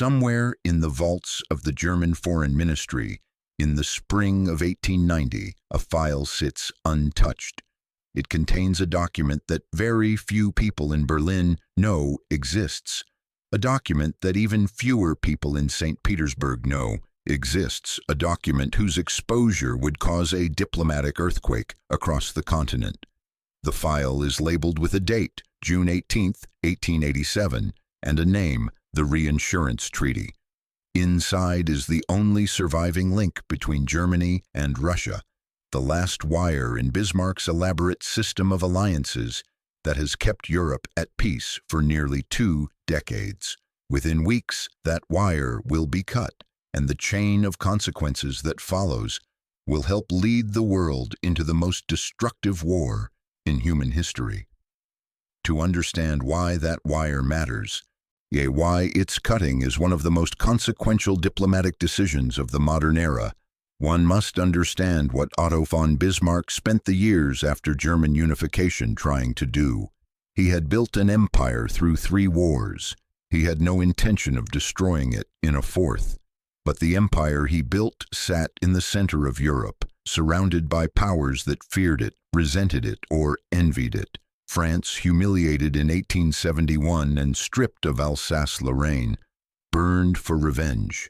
Somewhere in the vaults of the German Foreign Ministry, in the spring of 1890, a file sits untouched. It contains a document that very few people in Berlin know exists, a document that even fewer people in St. Petersburg know exists, a document whose exposure would cause a diplomatic earthquake across the continent. The file is labeled with a date, June 18, 1887, and a name, the Reinsurance Treaty. Inside is the only surviving link between Germany and Russia, the last wire in Bismarck's elaborate system of alliances that has kept Europe at peace for nearly 2 decades. Within weeks, that wire will be cut, and the chain of consequences that follows will help lead the world into the most destructive war in human history. To understand why that wire matters, why its cutting is one of the most consequential diplomatic decisions of the modern era, one must understand what Otto von Bismarck spent the years after German unification trying to do. He had built an empire through 3 wars. He had no intention of destroying it in a 4th. But the empire he built sat in the center of Europe, surrounded by powers that feared it, resented it, or envied it. France, humiliated in 1871 and stripped of Alsace-Lorraine, burned for revenge.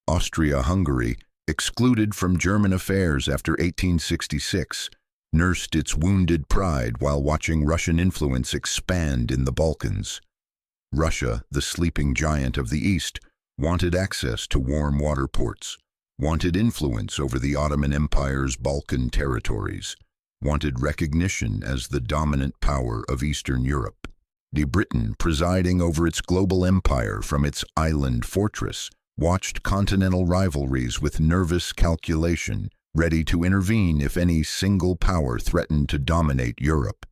Austria-Hungary, excluded from German affairs after 1866, nursed its wounded pride while watching Russian influence expand in the Balkans. Russia, the sleeping giant of the East, wanted access to warm water ports, wanted influence over the Ottoman Empire's Balkan territories, wanted recognition as the dominant power of Eastern Europe. Britain, presiding over its global empire from its island fortress, watched continental rivalries with nervous calculation, ready to intervene if any single power threatened to dominate Europe.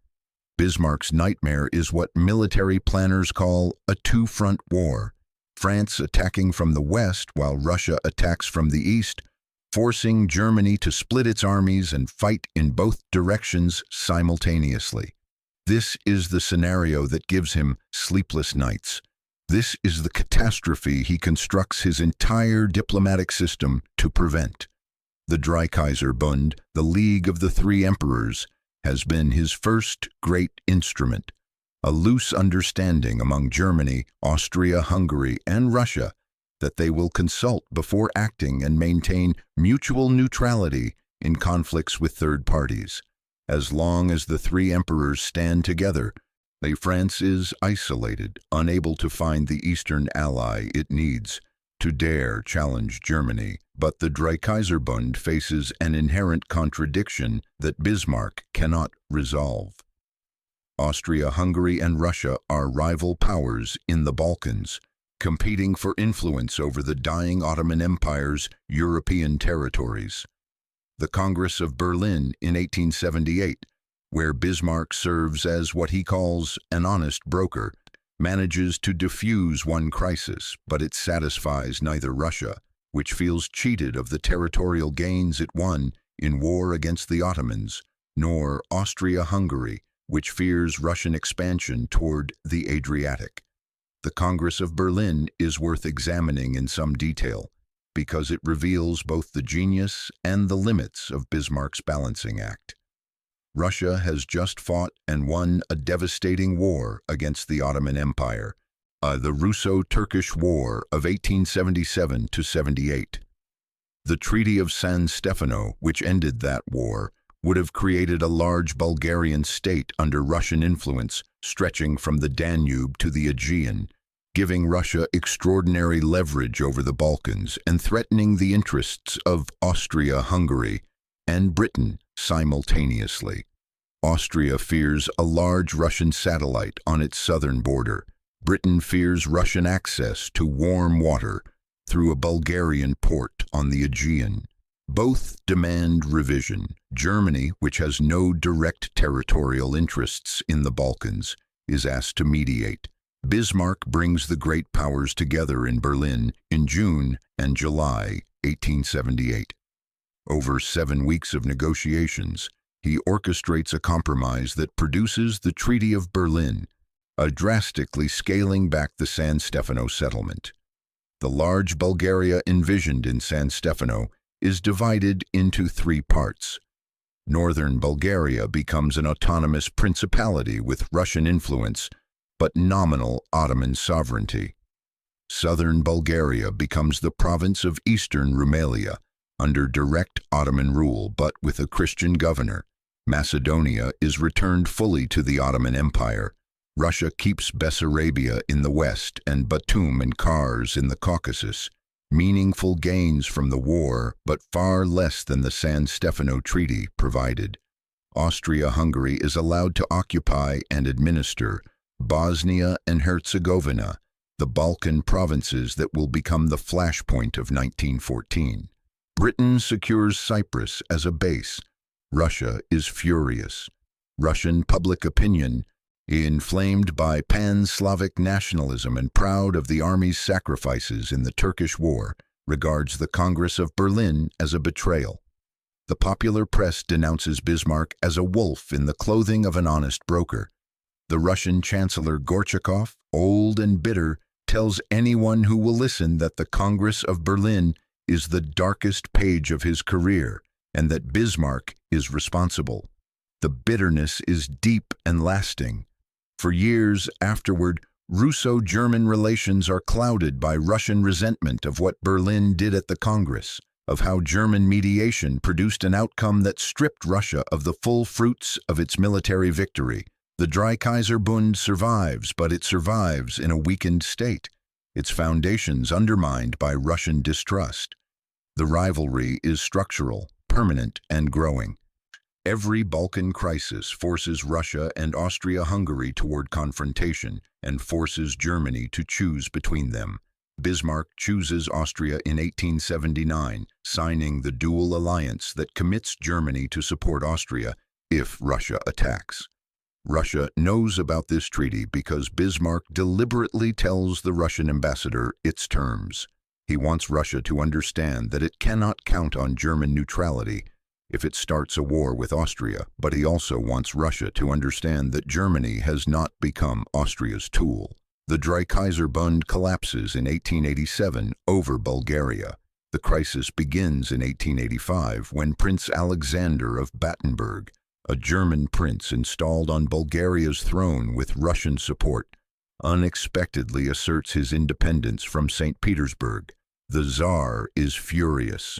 Bismarck's nightmare is what military planners call a 2-front war, France attacking from the west while Russia attacks from the east, forcing Germany to split its armies and fight in both directions simultaneously. This is the scenario that gives him sleepless nights. This is the catastrophe he constructs his entire diplomatic system to prevent. The Dreikaiserbund, the League of the 3 Emperors, has been his first great instrument, a loose understanding among Germany, Austria-Hungary, and Russia that they will consult before acting and maintain mutual neutrality in conflicts with third parties. As long as the 3 emperors stand together, France is isolated, unable to find the Eastern ally it needs to dare challenge Germany. But the Dreikaiserbund faces an inherent contradiction that Bismarck cannot resolve. Austria-Hungary and Russia are rival powers in the Balkans, competing for influence over the dying Ottoman Empire's European territories. The Congress of Berlin in 1878, where Bismarck serves as what he calls an honest broker, manages to diffuse one crisis, but it satisfies neither Russia, which feels cheated of the territorial gains it won in war against the Ottomans, nor Austria-Hungary, which fears Russian expansion toward the Adriatic. The Congress of Berlin is worth examining in some detail, because it reveals both the genius and the limits of Bismarck's balancing act. Russia has just fought and won a devastating war against the Ottoman Empire, the Russo-Turkish War of 1877–78. The Treaty of San Stefano, which ended that war, would have created a large Bulgarian state under Russian influence stretching from the Danube to the Aegean, giving Russia extraordinary leverage over the Balkans and threatening the interests of Austria-Hungary and Britain simultaneously. Austria fears a large Russian satellite on its southern border. Britain fears Russian access to warm water through a Bulgarian port on the Aegean. Both demand revision. Germany, which has no direct territorial interests in the Balkans, is asked to mediate. Bismarck brings the great powers together in Berlin in June and July 1878. Over 7 weeks of negotiations, he orchestrates a compromise that produces the Treaty of Berlin, a drastically scaling back the San Stefano settlement. The large Bulgaria envisioned in San Stefano is divided into three parts. Northern Bulgaria becomes an autonomous principality with Russian influence, but nominal Ottoman sovereignty. Southern Bulgaria becomes the province of Eastern Rumelia, under direct Ottoman rule but with a Christian governor. Macedonia is returned fully to the Ottoman Empire. Russia keeps Bessarabia in the west and Batum and Kars in the Caucasus. Meaningful gains from the war, but far less than the San Stefano Treaty provided. Austria-Hungary is allowed to occupy and administer Bosnia and Herzegovina, the Balkan provinces that will become the flashpoint of 1914. Britain secures Cyprus as a base. Russia is furious. Russian public opinion, inflamed by pan-Slavic nationalism and proud of the army's sacrifices in the Turkish War, regards the Congress of Berlin as a betrayal. The popular press denounces Bismarck as a wolf in the clothing of an honest broker. The Russian Chancellor Gorchakov, old and bitter, tells anyone who will listen that the Congress of Berlin is the darkest page of his career and that Bismarck is responsible. The bitterness is deep and lasting. For years afterward, Russo-German relations are clouded by Russian resentment of what Berlin did at the Congress, of how German mediation produced an outcome that stripped Russia of the full fruits of its military victory. The Dreikaiserbund survives, but it survives in a weakened state, its foundations undermined by Russian distrust. The rivalry is structural, permanent, and growing. Every Balkan crisis forces Russia and Austria-Hungary toward confrontation and forces Germany to choose between them. Bismarck chooses Austria in 1879, signing the dual alliance that commits Germany to support Austria if Russia attacks. Russia knows about this treaty because Bismarck deliberately tells the Russian ambassador its terms. He wants Russia to understand that it cannot count on German neutrality if it starts a war with Austria, but he also wants Russia to understand that Germany has not become Austria's tool. The Dreikaiserbund collapses in 1887 over Bulgaria. The crisis begins in 1885 when Prince Alexander of Battenberg, a German prince installed on Bulgaria's throne with Russian support, unexpectedly asserts his independence from St. Petersburg. The Tsar is furious.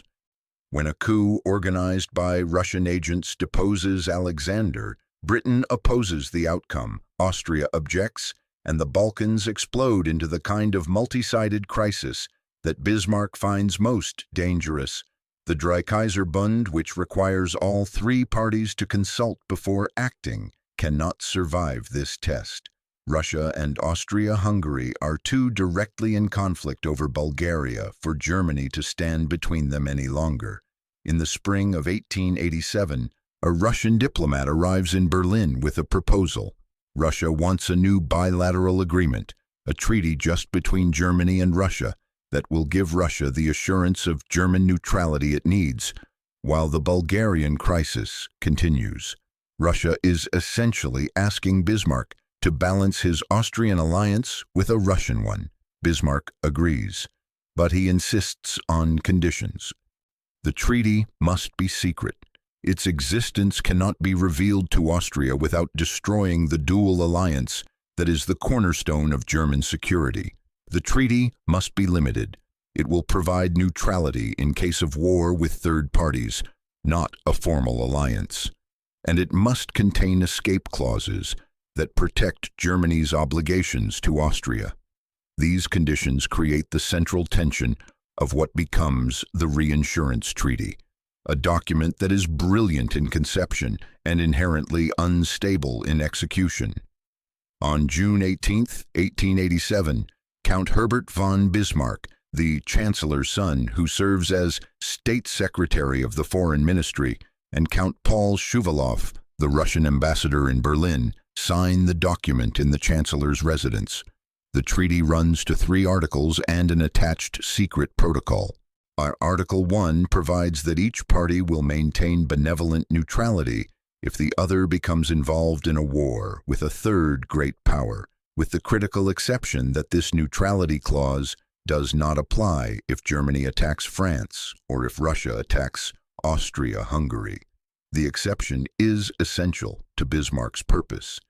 When a coup organized by Russian agents deposes Alexander, Britain opposes the outcome, Austria objects, and the Balkans explode into the kind of multi-sided crisis that Bismarck finds most dangerous. The Dreikaiserbund, which requires all three parties to consult before acting, cannot survive this test. Russia and Austria-Hungary are too directly in conflict over Bulgaria for Germany to stand between them any longer. In the spring of 1887, a Russian diplomat arrives in Berlin with a proposal. Russia wants a new bilateral agreement, a treaty just between Germany and Russia, that will give Russia the assurance of German neutrality it needs, while the Bulgarian crisis continues. Russia is essentially asking Bismarck to balance his Austrian alliance with a Russian one. Bismarck agrees, but he insists on conditions. The treaty must be secret. Its existence cannot be revealed to Austria without destroying the dual alliance that is the cornerstone of German security. The treaty must be limited. It will provide neutrality in case of war with third parties, not a formal alliance. And it must contain escape clauses that protect Germany's obligations to Austria. These conditions create the central tension of what becomes the Reinsurance Treaty, a document that is brilliant in conception and inherently unstable in execution. On June 18, 1887, Count Herbert von Bismarck, the Chancellor's son who serves as State Secretary of the Foreign Ministry, and Count Paul Shuvalov, the Russian ambassador in Berlin, sign the document in the Chancellor's residence. The treaty runs to 3 articles and an attached secret protocol. Article 1 provides that each party will maintain benevolent neutrality if the other becomes involved in a war with a third great power, with the critical exception that this neutrality clause does not apply if Germany attacks France or if Russia attacks Austria-Hungary. The exception is essential to Bismarck's purpose.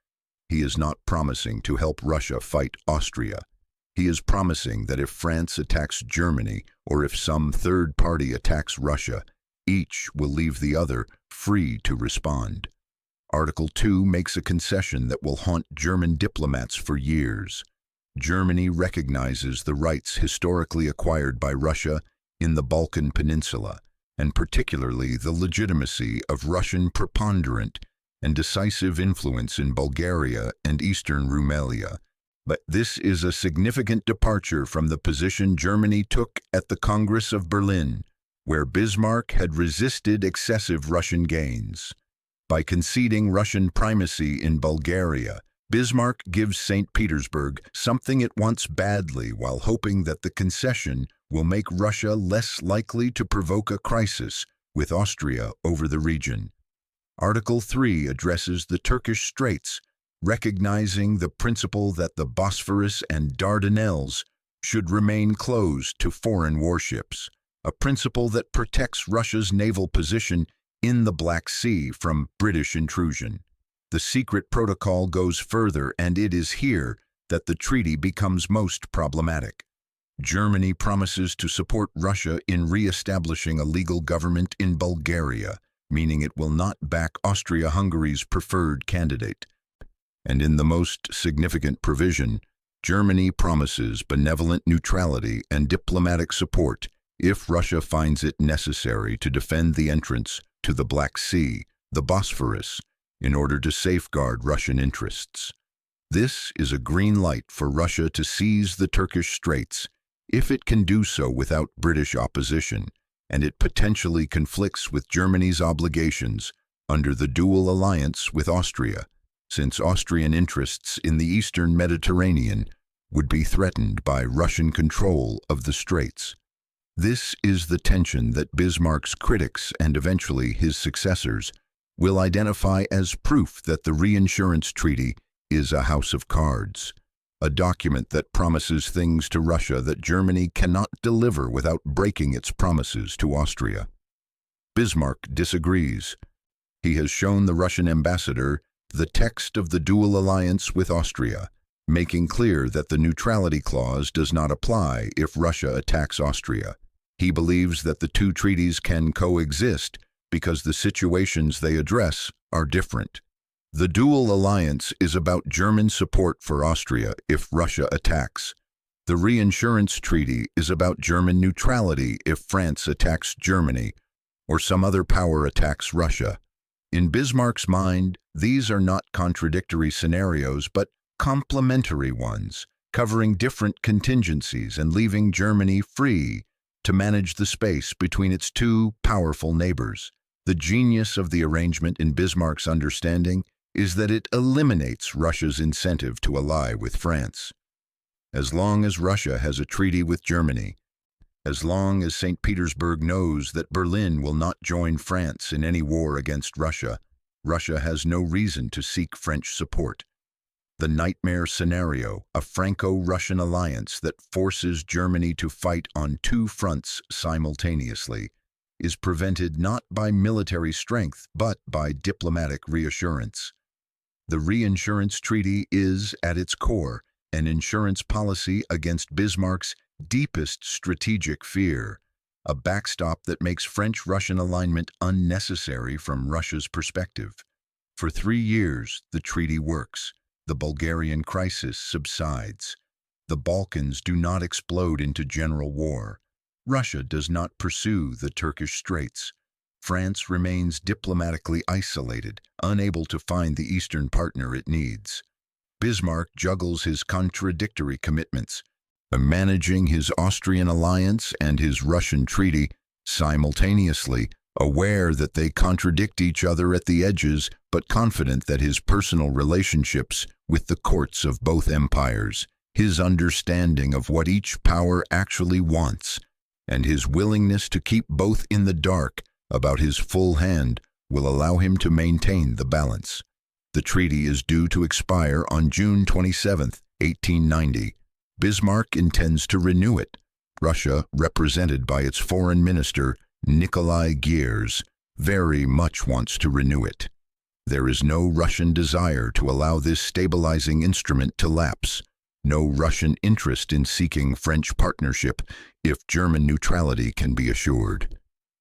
He is not promising to help Russia fight Austria. He is promising that if France attacks Germany or if some third party attacks Russia, each will leave the other free to respond. Article 2 makes a concession that will haunt German diplomats for years. Germany recognizes the rights historically acquired by Russia in the Balkan Peninsula, and particularly the legitimacy of Russian preponderant and decisive influence in Bulgaria and eastern Rumelia. But this is a significant departure from the position Germany took at the Congress of Berlin, where Bismarck had resisted excessive Russian gains. By conceding Russian primacy in Bulgaria, Bismarck gives St. Petersburg something it wants badly while hoping that the concession will make Russia less likely to provoke a crisis with Austria over the region. Article 3 addresses the Turkish Straits, recognizing the principle that the Bosphorus and Dardanelles should remain closed to foreign warships, a principle that protects Russia's naval position in the Black Sea from British intrusion. The secret protocol goes further, and it is here that the treaty becomes most problematic. Germany promises to support Russia in re-establishing a legal government in Bulgaria, meaning it will not back Austria-Hungary's preferred candidate. And in the most significant provision, Germany promises benevolent neutrality and diplomatic support if Russia finds it necessary to defend the entrance to the Black Sea, the Bosphorus, in order to safeguard Russian interests. This is a green light for Russia to seize the Turkish Straits if it can do so without British opposition, and it potentially conflicts with Germany's obligations under the dual alliance with Austria, since Austrian interests in the eastern Mediterranean would be threatened by Russian control of the Straits. This is the tension that Bismarck's critics and eventually his successors will identify as proof that the Reinsurance Treaty is a house of cards, a document that promises things to Russia that Germany cannot deliver without breaking its promises to Austria. Bismarck disagrees. He has shown the Russian ambassador the text of the dual alliance with Austria, making clear that the neutrality clause does not apply if Russia attacks Austria. He believes that the two treaties can coexist because the situations they address are different. The dual alliance is about German support for Austria if Russia attacks. The Reinsurance Treaty is about German neutrality if France attacks Germany or some other power attacks Russia. In Bismarck's mind, these are not contradictory scenarios but complementary ones, covering different contingencies and leaving Germany free to manage the space between its two powerful neighbors. The genius of the arrangement in Bismarck's understanding is that it eliminates Russia's incentive to ally with France. As long as Russia has a treaty with Germany, as long as St. Petersburg knows that Berlin will not join France in any war against Russia, Russia has no reason to seek French support. The nightmare scenario, a Franco-Russian alliance that forces Germany to fight on two fronts simultaneously, is prevented not by military strength but by diplomatic reassurance. The Reinsurance Treaty is, at its core, an insurance policy against Bismarck's deepest strategic fear, a backstop that makes French-Russian alignment unnecessary from Russia's perspective. For 3 years, the treaty works. The Bulgarian crisis subsides. The Balkans do not explode into general war. Russia does not pursue the Turkish Straits. France remains diplomatically isolated, unable to find the Eastern partner it needs. Bismarck juggles his contradictory commitments, managing his Austrian alliance and his Russian treaty simultaneously, aware that they contradict each other at the edges, but confident that his personal relationships with the courts of both empires, his understanding of what each power actually wants, and his willingness to keep both in the dark about his full hand will allow him to maintain the balance. The treaty is due to expire on June 27, 1890. Bismarck intends to renew it. Russia, represented by its foreign minister, Nikolai Gyers, very much wants to renew it. There is no Russian desire to allow this stabilizing instrument to lapse, no Russian interest in seeking French partnership if German neutrality can be assured.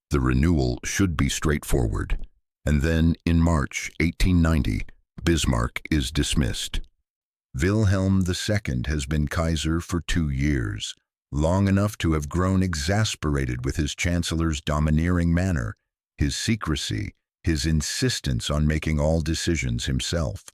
The renewal should be straightforward. And then, in March 1890, Bismarck is dismissed. Wilhelm II has been Kaiser for 2 years, long enough to have grown exasperated with his chancellor's domineering manner, his secrecy, his insistence on making all decisions himself.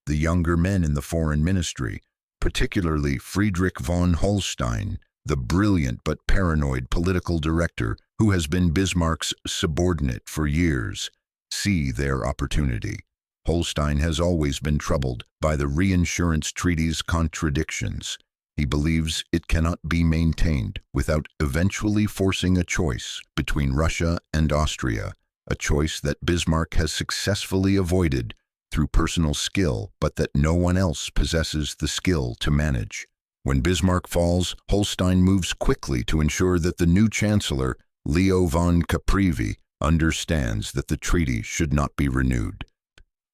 The younger men in the foreign ministry, particularly Friedrich von Holstein, the brilliant but paranoid political director who has been Bismarck's subordinate for years, see their opportunity. Holstein has always been troubled by the Reinsurance Treaty's contradictions. He believes it cannot be maintained without eventually forcing a choice between Russia and Austria, a choice that Bismarck has successfully avoided through personal skill, but that no one else possesses the skill to manage. When Bismarck falls, Holstein moves quickly to ensure that the new chancellor, Leo von Caprivi, understands that the treaty should not be renewed.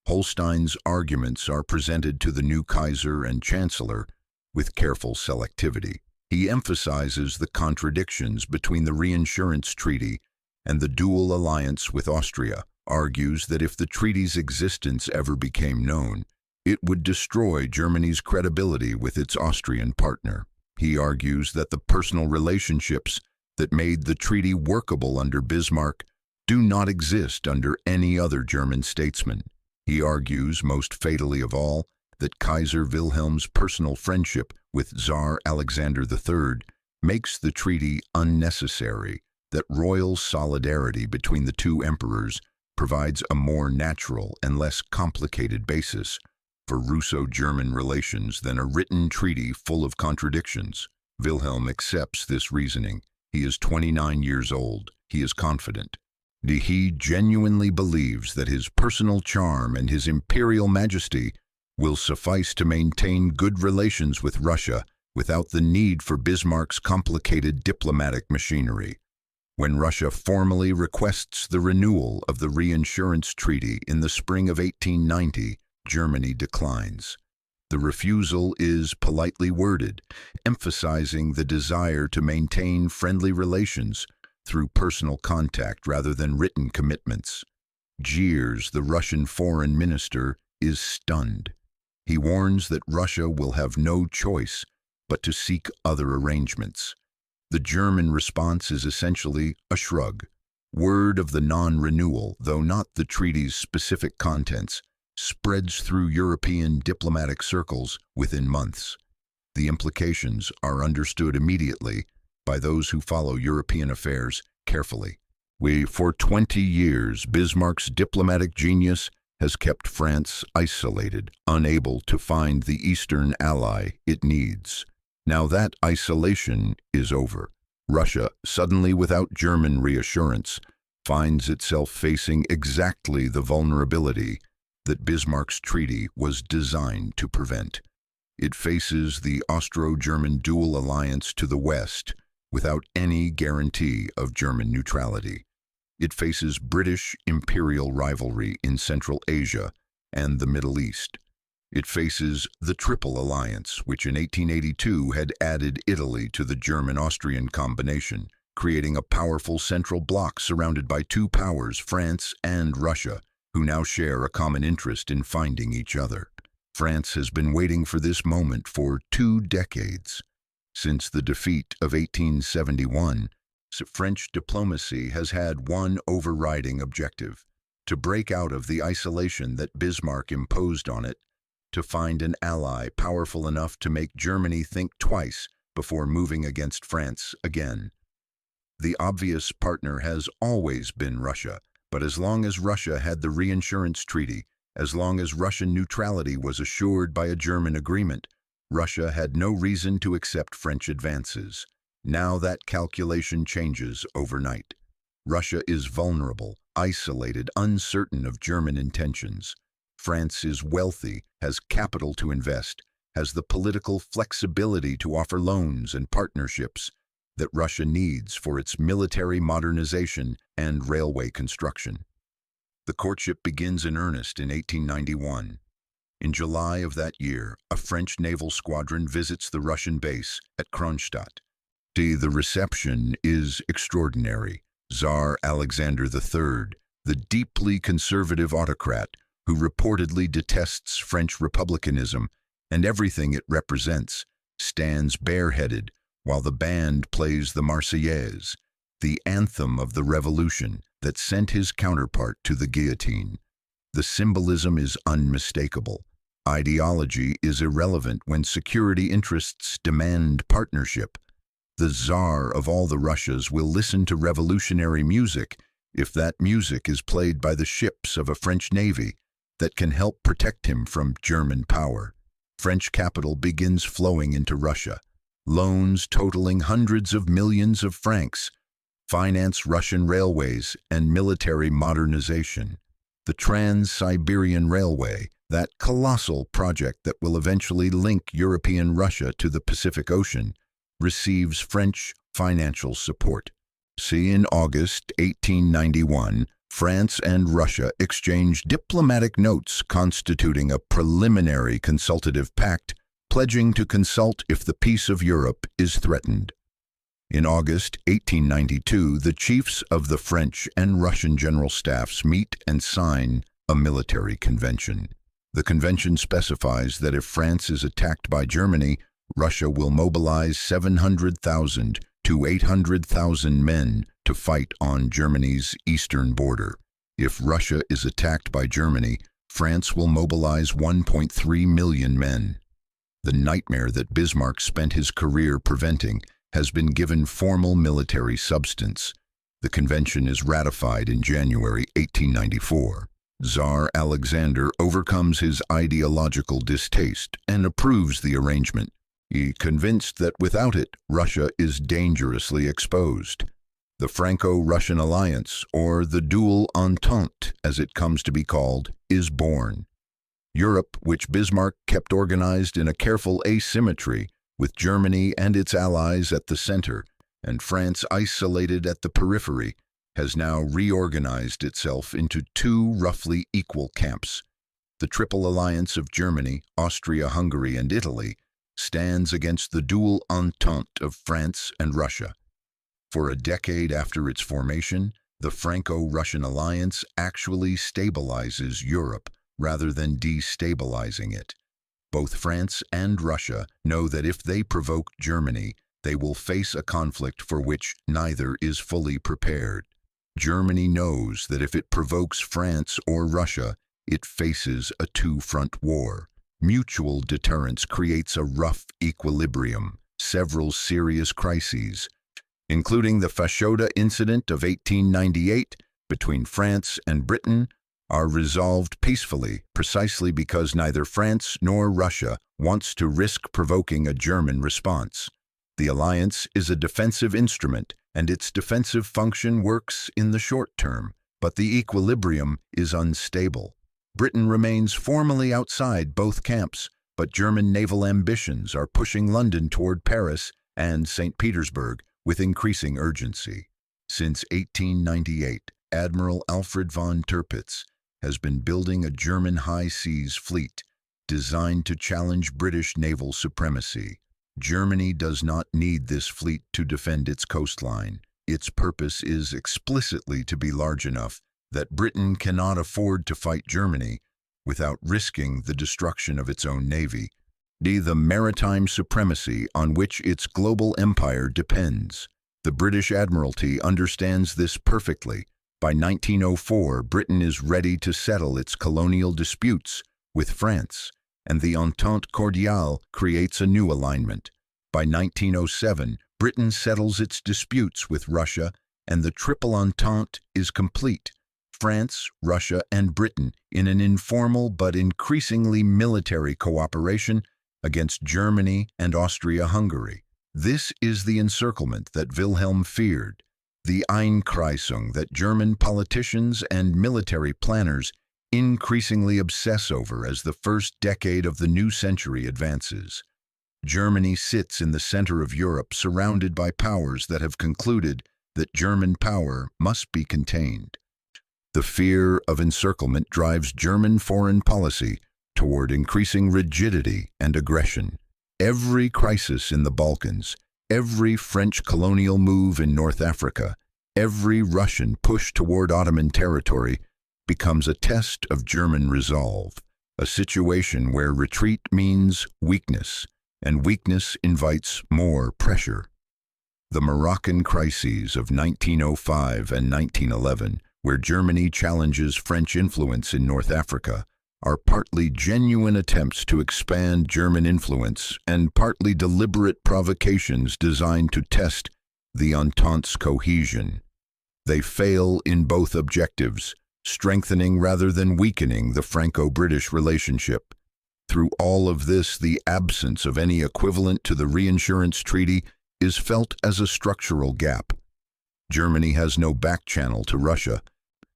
Holstein's arguments are presented to the new Kaiser and chancellor with careful selectivity. He emphasizes the contradictions between the Reinsurance Treaty and the dual alliance with Austria, argues that if the treaty's existence ever became known, it would destroy Germany's credibility with its Austrian partner. He argues that the personal relationships that made the treaty workable under Bismarck do not exist under any other German statesman. He argues, most fatally of all, that Kaiser Wilhelm's personal friendship with Tsar Alexander III makes the treaty unnecessary, that royal solidarity between the two emperors provides a more natural and less complicated basis for Russo-German relations than a written treaty full of contradictions. Wilhelm accepts this reasoning. He is 29 years old. He is confident. He genuinely believes that his personal charm and his imperial majesty will suffice to maintain good relations with Russia without the need for Bismarck's complicated diplomatic machinery. When Russia formally requests the renewal of the Reinsurance Treaty in the spring of 1890, Germany declines. The refusal is politely worded, emphasizing the desire to maintain friendly relations through personal contact rather than written commitments. Gyers, the Russian foreign minister, is stunned. He warns that Russia will have no choice but to seek other arrangements. The German response is essentially a shrug. Word of the non-renewal, though not the treaty's specific contents, spreads through European diplomatic circles within months. The implications are understood immediately by those who follow European affairs carefully. For 20 years, Bismarck's diplomatic genius has kept France isolated, unable to find the Eastern ally it needs. Now that isolation is over. Russia, suddenly without German reassurance, finds itself facing exactly the vulnerability that Bismarck's treaty was designed to prevent. It faces the Austro-German dual alliance to the west without any guarantee of German neutrality. It faces British imperial rivalry in Central Asia and the Middle East. It faces the Triple Alliance, which in 1882 had added Italy to the German-Austrian combination, creating a powerful central bloc surrounded by two powers, France and Russia, who now share a common interest in finding each other. France has been waiting for this moment for 2 decades. Since the defeat of 1871, French diplomacy has had one overriding objective: to break out of the isolation that Bismarck imposed on it, to find an ally powerful enough to make Germany think twice before moving against France again. The obvious partner has always been Russia, but as long as Russia had the Reinsurance Treaty, as long as Russian neutrality was assured by a German agreement, Russia had no reason to accept French advances. Now that calculation changes overnight. Russia is vulnerable, isolated, uncertain of German intentions. France is wealthy, has capital to invest, has the political flexibility to offer loans and partnerships that Russia needs for its military modernization and railway construction. The courtship begins in earnest in 1891. In July of that year, a French naval squadron visits the Russian base at Kronstadt. The reception is extraordinary. Tsar Alexander III, the deeply conservative autocrat who reportedly detests French republicanism and everything it represents, stands bareheaded while the band plays the Marseillaise, the anthem of the revolution that sent his counterpart to the guillotine. The symbolism is unmistakable. Ideology is irrelevant when security interests demand partnership. The Tsar of all the Russias will listen to revolutionary music if that music is played by the ships of a French navy that can help protect him from German power. French capital begins flowing into Russia. Loans totaling hundreds of millions of francs finance Russian railways and military modernization. The Trans-Siberian Railway, that colossal project that will eventually link European Russia to the Pacific Ocean, receives French financial support. In August 1891, France and Russia exchanged diplomatic notes constituting a preliminary consultative pact, pledging to consult if the peace of Europe is threatened. In August 1892, the chiefs of the French and Russian general staffs meet and sign a military convention. The convention specifies that if France is attacked by Germany, Russia will mobilize 700,000 to 800,000 men to fight on Germany's eastern border. If Russia is attacked by Germany, France will mobilize 1.3 million men. The nightmare that Bismarck spent his career preventing has been given formal military substance. The convention is ratified in January 1894. Tsar Alexander overcomes his ideological distaste and approves the arrangement. He convinced that without it, Russia is dangerously exposed. The Franco-Russian alliance, or the dual entente as it comes to be called, is born. Europe, which Bismarck kept organized in a careful asymmetry, with Germany and its allies at the center and France isolated at the periphery, has now reorganized itself into two roughly equal camps. The Triple Alliance of Germany, Austria-Hungary, and Italy stands against the dual entente of France and Russia. For a decade after its formation, the Franco-Russian alliance actually stabilizes Europe rather than destabilizing it. Both France and Russia know that if they provoke Germany, they will face a conflict for which neither is fully prepared. Germany knows that if it provokes France or Russia, it faces a two-front war. Mutual deterrence creates a rough equilibrium. Several serious crises, including the Fashoda incident of 1898 between France and Britain, are resolved peacefully precisely because neither France nor Russia wants to risk provoking a German response. The alliance is a defensive instrument, and its defensive function works in the short term, but the equilibrium is unstable. Britain remains formally outside both camps, but German naval ambitions are pushing London toward Paris and St. Petersburg with increasing urgency. Since 1898, Admiral Alfred von Tirpitz has been building a German high seas fleet designed to challenge British naval supremacy. Germany does not need this fleet to defend its coastline. Its purpose is explicitly to be large enough that Britain cannot afford to fight Germany without risking the destruction of its own navy, the maritime supremacy on which its global empire depends. The British Admiralty understands this perfectly. By 1904, Britain is ready to settle its colonial disputes with France, and the Entente Cordiale creates a new alignment. By 1907, Britain settles its disputes with Russia, and the Triple Entente is complete. France, Russia, and Britain in an informal but increasingly military cooperation against Germany and Austria-Hungary. This is the encirclement that Wilhelm feared, the Einkreisung that German politicians and military planners increasingly obsess over as the first decade of the new century advances. Germany sits in the center of Europe, surrounded by powers that have concluded that German power must be contained. The fear of encirclement drives German foreign policy toward increasing rigidity and aggression. Every crisis in the Balkans, every French colonial move in North Africa, every Russian push toward Ottoman territory becomes a test of German resolve, a situation where retreat means weakness, and weakness invites more pressure. The Moroccan crises of 1905 and 1911, where Germany challenges French influence in North Africa, are partly genuine attempts to expand German influence and partly deliberate provocations designed to test the Entente's cohesion. They fail in both objectives, strengthening rather than weakening the Franco-British relationship. Through all of this, the absence of any equivalent to the Reinsurance Treaty is felt as a structural gap. Germany has no back channel to Russia,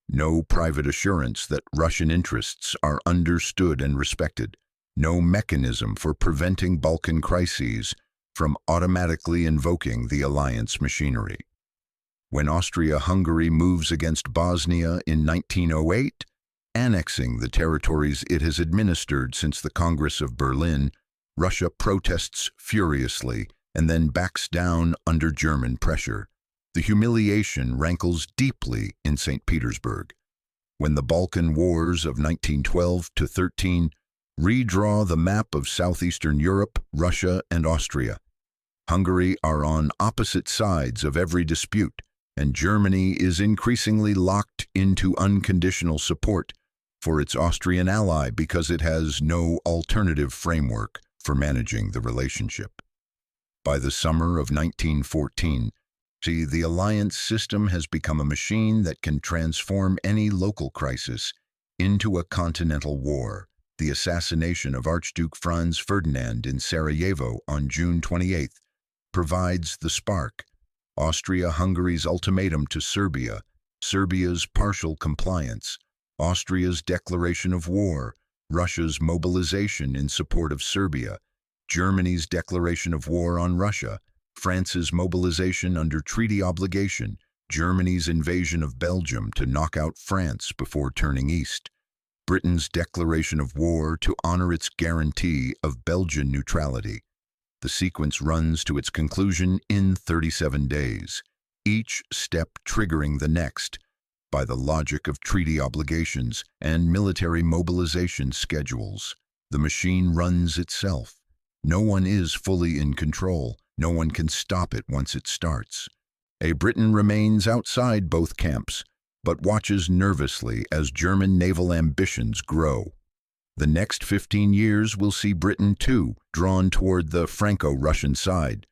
no private assurance that Russian interests are understood and respected, no mechanism for preventing Balkan crises from automatically invoking the alliance machinery. When Austria-Hungary moves against Bosnia in 1908, annexing the territories it has administered since the Congress of Berlin, Russia protests furiously and then backs down under German pressure. The humiliation rankles deeply in St. Petersburg. When the Balkan Wars of 1912-13 redraw the map of southeastern Europe, Russia, and Austria, Hungary are on opposite sides of every dispute, and Germany is increasingly locked into unconditional support for its Austrian ally because it has no alternative framework for managing the relationship. By the summer of 1914, the alliance system has become a machine that can transform any local crisis into a continental war. The assassination of Archduke Franz Ferdinand in Sarajevo on June 28 provides the spark. Austria-Hungary's ultimatum to Serbia, Serbia's partial compliance, Austria's declaration of war, Russia's mobilization in support of Serbia, Germany's declaration of war on Russia, France's mobilization under treaty obligation, Germany's invasion of Belgium to knock out France before turning east, Britain's declaration of war to honor its guarantee of Belgian neutrality. The sequence runs to its conclusion in 37 days, each step triggering the next by the logic of treaty obligations and military mobilization schedules. The machine runs itself. No one is fully in control. No one can stop it once it starts. A Britain remains outside both camps, but watches nervously as German naval ambitions grow. The next 15 years will see Britain, too, drawn toward the Franco-Russian side,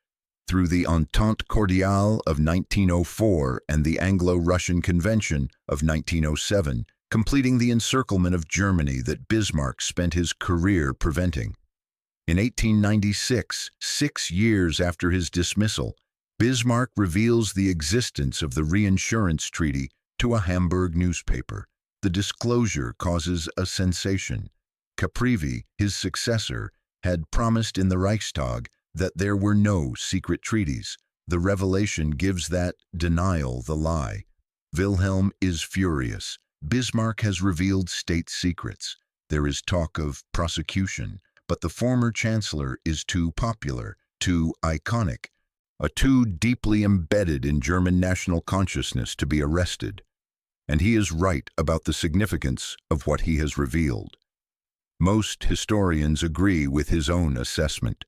through the Entente Cordiale of 1904 and the Anglo-Russian Convention of 1907, completing the encirclement of Germany that Bismarck spent his career preventing. In 1896, 6 years after his dismissal, Bismarck reveals the existence of the Reinsurance Treaty to a Hamburg newspaper. The disclosure causes a sensation. Caprivi, his successor, had promised in the Reichstag that there were no secret treaties. The revelation gives that denial the lie. Wilhelm is furious. Bismarck has revealed state secrets. There is talk of prosecution. But the former chancellor is too popular, too iconic, too deeply embedded in German national consciousness to be arrested. And he is right about the significance of what he has revealed. Most historians agree with his own assessment.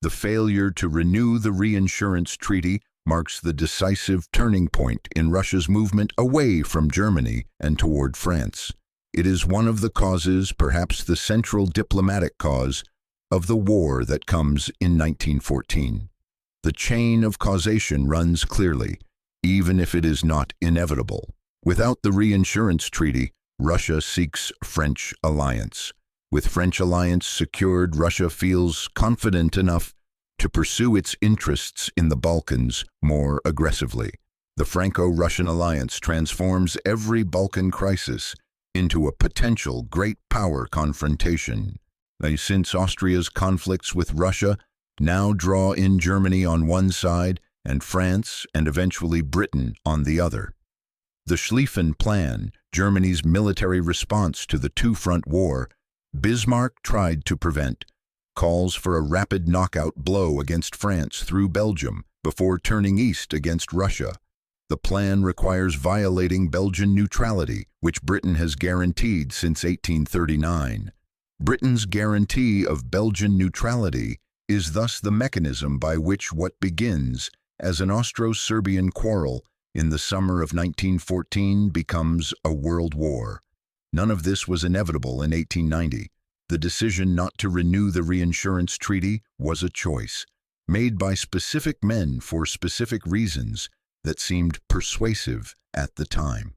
The failure to renew the Reinsurance Treaty marks the decisive turning point in Russia's movement away from Germany and toward France. It is one of the causes, perhaps the central diplomatic cause, of the war that comes in 1914. The chain of causation runs clearly, even if it is not inevitable. Without the Reinsurance Treaty, Russia seeks French alliance. With French alliance secured, Russia feels confident enough to pursue its interests in the Balkans more aggressively. The Franco-Russian alliance transforms every Balkan crisis into a potential great power confrontation. Since Austria's conflicts with Russia now draw in Germany on one side and France and eventually Britain on the other. The Schlieffen Plan, Germany's military response to the two-front war, Bismarck tried to prevent, calls for a rapid knockout blow against France through Belgium before turning east against Russia. The plan requires violating Belgian neutrality, which Britain has guaranteed since 1839. Britain's guarantee of Belgian neutrality is thus the mechanism by which what begins as an Austro-Serbian quarrel in the summer of 1914 becomes a world war. None of this was inevitable in 1890. The decision not to renew the Reinsurance Treaty was a choice, made by specific men for specific reasons that seemed persuasive at the time.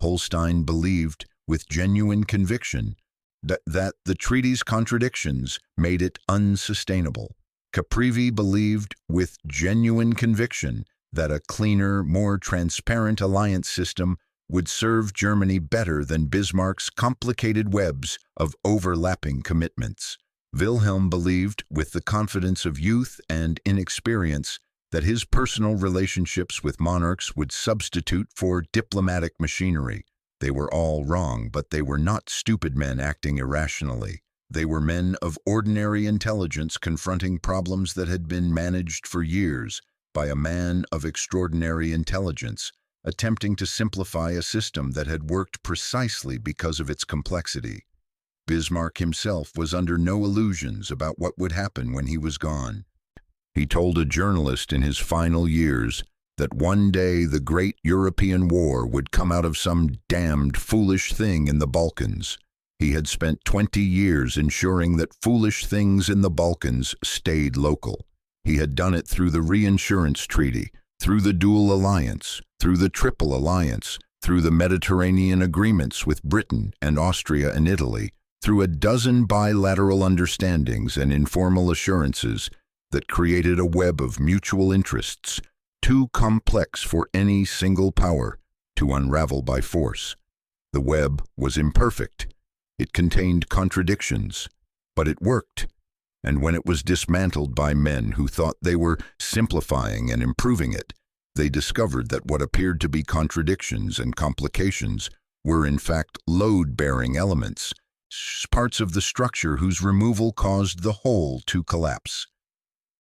Holstein believed with genuine conviction that the treaty's contradictions made it unsustainable. Caprivi believed with genuine conviction that a cleaner, more transparent alliance system would serve Germany better than Bismarck's complicated webs of overlapping commitments. Wilhelm believed, with the confidence of youth and inexperience, that his personal relationships with monarchs would substitute for diplomatic machinery. They were all wrong, but they were not stupid men acting irrationally. They were men of ordinary intelligence confronting problems that had been managed for years by a man of extraordinary intelligence, attempting to simplify a system that had worked precisely because of its complexity. Bismarck himself was under no illusions about what would happen when he was gone. He told a journalist in his final years that one day the great European war would come out of some damned foolish thing in the Balkans. He had spent 20 years ensuring that foolish things in the Balkans stayed local. He had done it through the Reinsurance Treaty, through the Dual Alliance, through the Triple Alliance, through the Mediterranean agreements with Britain and Austria and Italy, through a dozen bilateral understandings and informal assurances that created a web of mutual interests too complex for any single power to unravel by force. The web was imperfect. It contained contradictions, but it worked. And when it was dismantled by men who thought they were simplifying and improving it, they discovered that what appeared to be contradictions and complications were in fact load-bearing elements, parts of the structure whose removal caused the whole to collapse.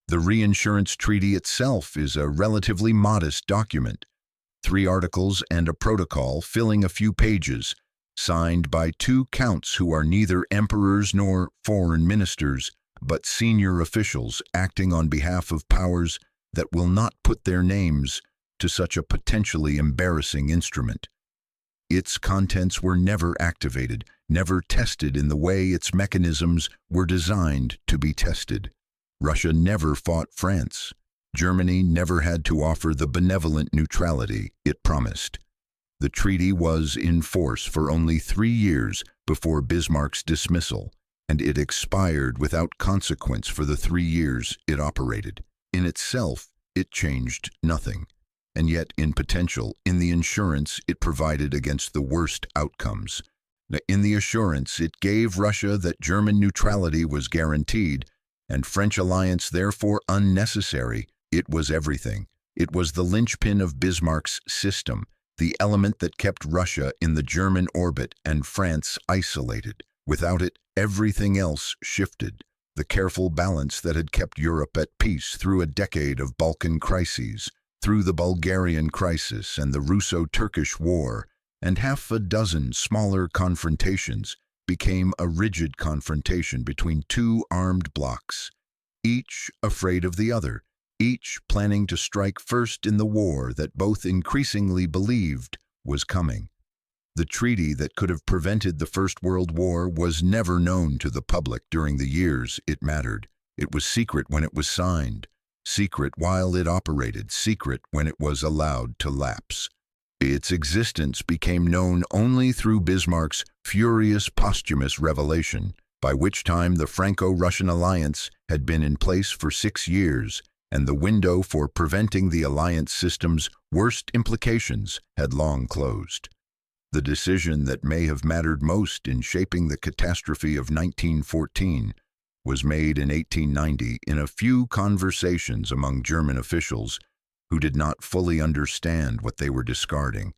The Reinsurance Treaty itself is a relatively modest document, 3 articles and a protocol filling a few pages, signed by 2 counts who are neither emperors nor foreign ministers, but senior officials acting on behalf of powers that will not put their names to such a potentially embarrassing instrument. Its contents were never activated, never tested in the way its mechanisms were designed to be tested. Russia never fought France. Germany never had to offer the benevolent neutrality it promised. The treaty was in force for only 3 years before Bismarck's dismissal, and it expired without consequence for the 3 years it operated. In itself, it changed nothing, and yet in potential, in the insurance it provided against the worst outcomes. In the assurance it gave Russia that German neutrality was guaranteed, and French alliance therefore unnecessary, it was everything. It was the linchpin of Bismarck's system, the element that kept Russia in the German orbit and France isolated. Without it, everything else shifted. The careful balance that had kept Europe at peace through a decade of Balkan crises, through the Bulgarian crisis and the Russo-Turkish War, and half a dozen smaller confrontations, became a rigid confrontation between 2 armed blocs, each afraid of the other, each planning to strike first in the war that both increasingly believed was coming. The treaty that could have prevented the First World War was never known to the public during the years it mattered. It was secret when it was signed, secret while it operated, secret when it was allowed to lapse. Its existence became known only through Bismarck's furious posthumous revelation, by which time the Franco-Russian alliance had been in place for 6 years, and the window for preventing the alliance system's worst implications had long closed. The decision that may have mattered most in shaping the catastrophe of 1914 was made in 1890 in a few conversations among German officials who did not fully understand what they were discarding.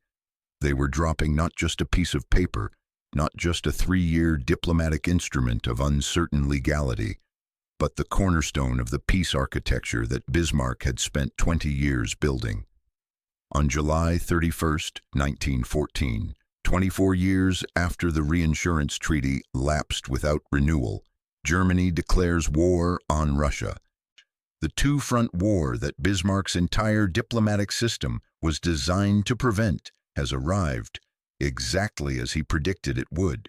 They were dropping not just a piece of paper, not just a 3-year diplomatic instrument of uncertain legality, but the cornerstone of the peace architecture that Bismarck had spent 20 years building. On July 31, 1914, 24 years after the Reinsurance Treaty lapsed without renewal, Germany declares war on Russia. The two-front war that Bismarck's entire diplomatic system was designed to prevent has arrived, exactly as he predicted it would.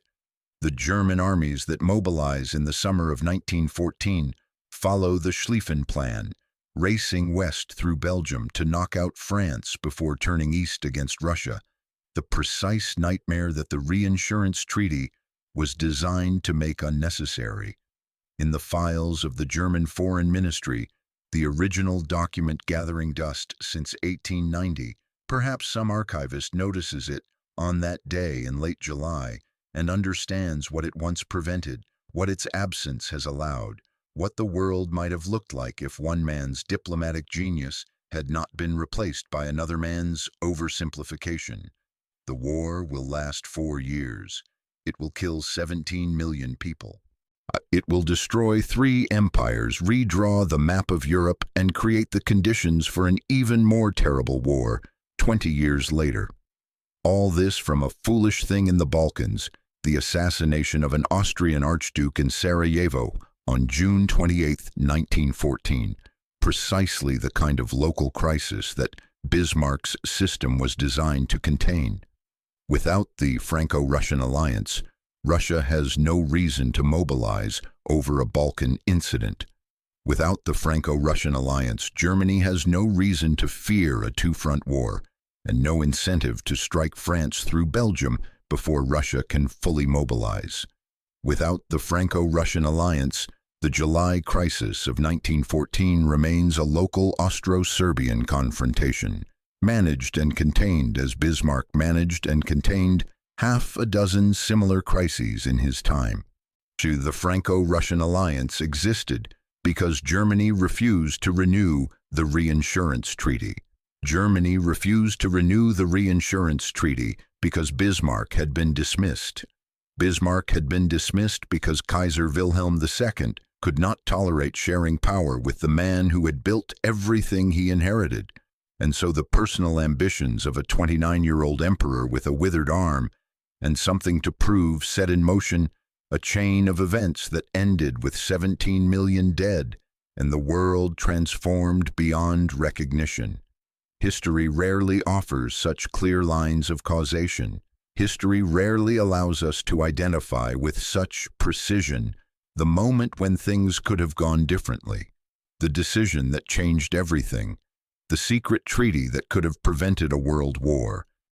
The German armies that mobilize in the summer of 1914 follow the Schlieffen Plan, racing west through Belgium to knock out France before turning east against Russia, the precise nightmare that the Reinsurance Treaty was designed to make unnecessary. In the files of the German Foreign Ministry, the original document gathering dust since 1890, perhaps some archivist notices it on that day in late July and understands what it once prevented, what its absence has allowed, what the world might have looked like if one man's diplomatic genius had not been replaced by another man's oversimplification. The war will last 4 years. It will kill 17 million people. It will destroy 3 empires, redraw the map of Europe, and create the conditions for an even more terrible war 20 years later. All this from a foolish thing in the Balkans, the assassination of an Austrian archduke in Sarajevo on June 28, 1914, precisely the kind of local crisis that Bismarck's system was designed to contain. Without the Franco-Russian alliance, Russia has no reason to mobilize over a Balkan incident. Without the Franco-Russian alliance, Germany has no reason to fear a two-front war, and no incentive to strike France through Belgium before Russia can fully mobilize. Without the Franco-Russian alliance, the July crisis of 1914 remains a local Austro-Serbian confrontation, managed and contained as Bismarck managed and contained half a dozen similar crises in his time. The Franco-Russian alliance existed because Germany refused to renew the Reinsurance Treaty. Germany refused to renew the Reinsurance Treaty because Bismarck had been dismissed. Bismarck had been dismissed because Kaiser Wilhelm II could not tolerate sharing power with the man who had built everything he inherited, and so the personal ambitions of a 29-year-old emperor with a withered arm and something to prove set in motion a chain of events that ended with 17 million dead and the world transformed beyond recognition. History rarely offers such clear lines of causation. History rarely allows us to identify with such precision the moment when things could have gone differently, the decision that changed everything, the secret treaty that could have prevented a world war,